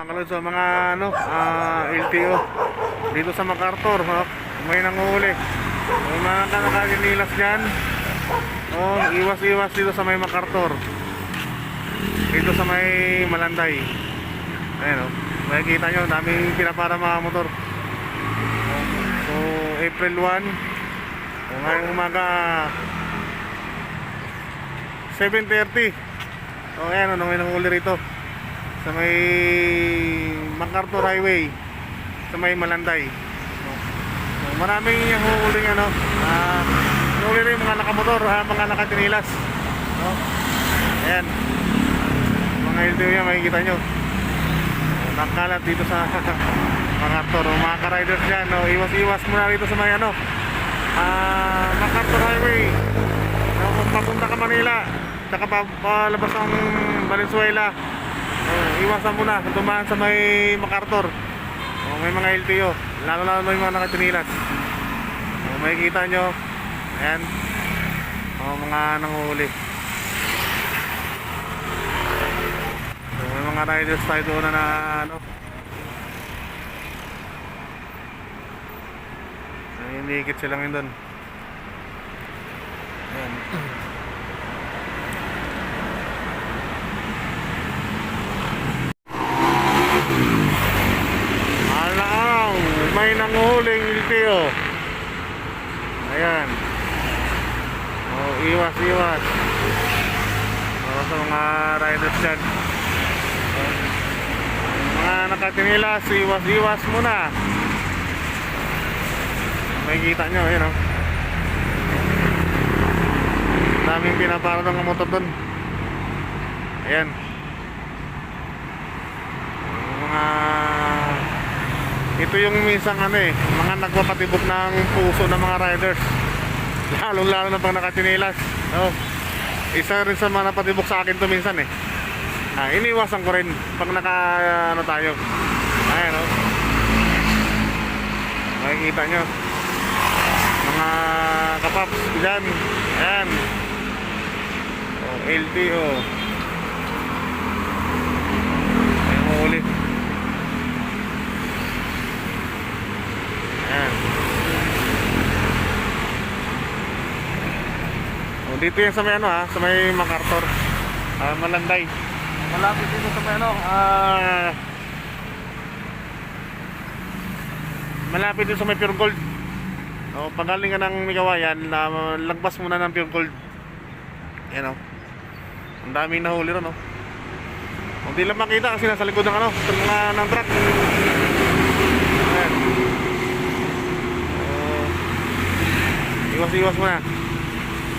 mga kalod sa mga ano, LTO dito sa MacArthur, ha? May nanguhuli. May mga nakakinilas dyan. Oh, iwas-iwas dito sa may MacArthur. Dito sa may Malanday. Ayan, oh. Makikita nyo, daming pinapara mga motor. So, April 1. So, ngayong umaga 7:30. Oh, ayan, ano, may nanguhuli rito sa may MacArthur Highway, sa may Malanday. So, maraming yung huhuling ano, huhuli rin mga nakamotor, mga nakatinilas. No? Ayan, mga LTO yan, makikita nyo. Nakalat dito sa MacArthur. Mga ka-riders dyan, no? Iwas-iwas muna rito sa may ano, MacArthur Highway. No? Kung papunta ka Manila, saka palabas ang Valenzuela, iwasan mo na dumaan sa may MacArthur. May mga LTO, lalo yung mga nakatinilas. Makikita nyo, ayan, mga nanguhuli. May mga riders tayo doon na ano, hiniikit sila ngayon doon. Ayan. May nanguhuling LTO. Ayan. Oh, iwas-iwas. Sa mga riders dyan. Mga nakatinilas, iwas-iwas muna. May kita nyo, ayan, oh. Daming pinapara ng motor dun. Ayan. Ito yung minsan ano mga nagpapatibok ng puso ng mga riders. Lalo na pag nakatinilas. Oh. Isa rin sa mga napatibok sa akin to minsan iniwasan ko rin pag naka ano tayo. Ayan, oh. Makikita nyo mga kapaps dyan. Ayan, oh, LTO. Ayan, ulit. Oh, dito yan sa may ano, sa may MacArthur, Malanday. Malapit dito sa may ano, malapit dito sa may Pure Gold. Oh, pagaling ka ng Migawayan, lagpas muna ng Pure Gold. Yan, oh. Ang daming nahuli ron, oh. Hindi lang makita kasi nasa likod ng ano, ng truck. Ayan. Iwas-iwas muna.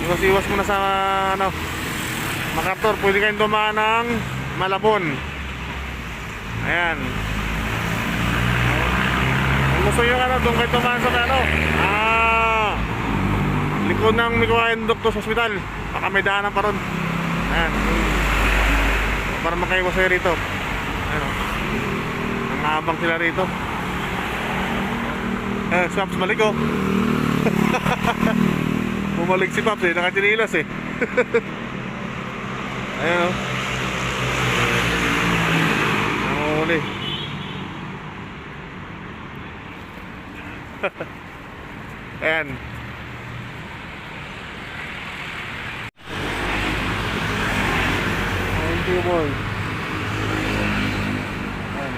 Iwas-iwas muna sa ano, MacArthur. Pwede kayong dumaan ng Malabon. Ayan. Kung gusto nyo ano, doon kayo dumaan sa ano, likod ng Migawayan Doctors Hospital. Baka may daanan pa ron. Ayan. Para makaiwas kayo rito. Ayan, nangabang sila rito. Swaps balik, oh. Bumalik si Paps, nakatinilas Ayan, oh. Nanguhuli. Ayan. Thank you, boy. Ayan.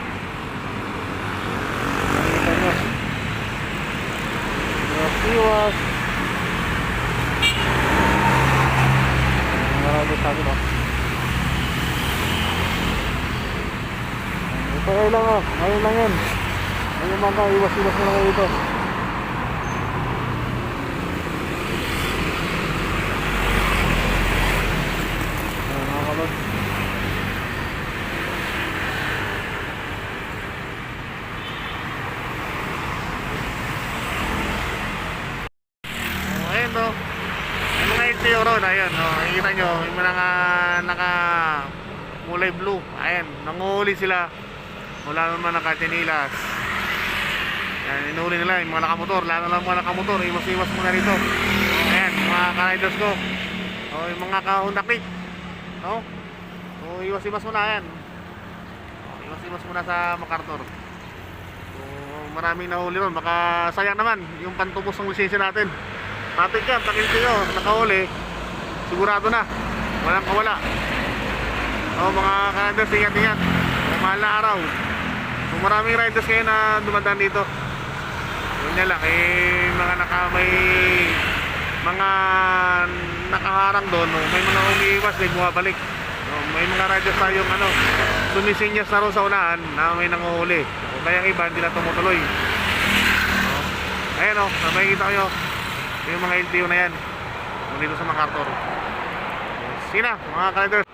Iwas. Marami sa akin, oh. Ito ay lang, oh. Ayun lang yan. Ayun mga iwas-iwas na lang kayo dito. Ayun mga kalod. Ayun, oh. Mga LTO ron, ayan, oh, nakikita nyo yung mga naka kulay blue, ayan, nanguhuli sila mula naman nakatinilas. Ayan, inuhuli nila yung mga nakamotor, lalo lang mga nakamotor, iwas-iwas muna rito. Ayan, mga ka-riders ko, oh, yung mga ka-Honda Click, no? So, iwas-iwas muna, ayan, Iwas-iwas muna sa MacArthur. So, maraming nahuli ron. Baka sayang naman yung pantubos ng lisensya natin. Matik yan, takil kayo, nakahuli. Sigurado na. Walang kawala. O mga ka-riders, ingat-ingat. Mahal na araw. So, maraming riders kayo na dumadaan dito. Yun na lang, may mga nakaharang doon, may mga umiiwas, may bumabalik. May mga riders tayong sumisinyas na rin sa unahan na may nanguhuli. Kaya yung iba hindi na tumutuloy. Ayan makikita kayo yung mga LTO na yan dito sa MacArthur. Sige na mga riders.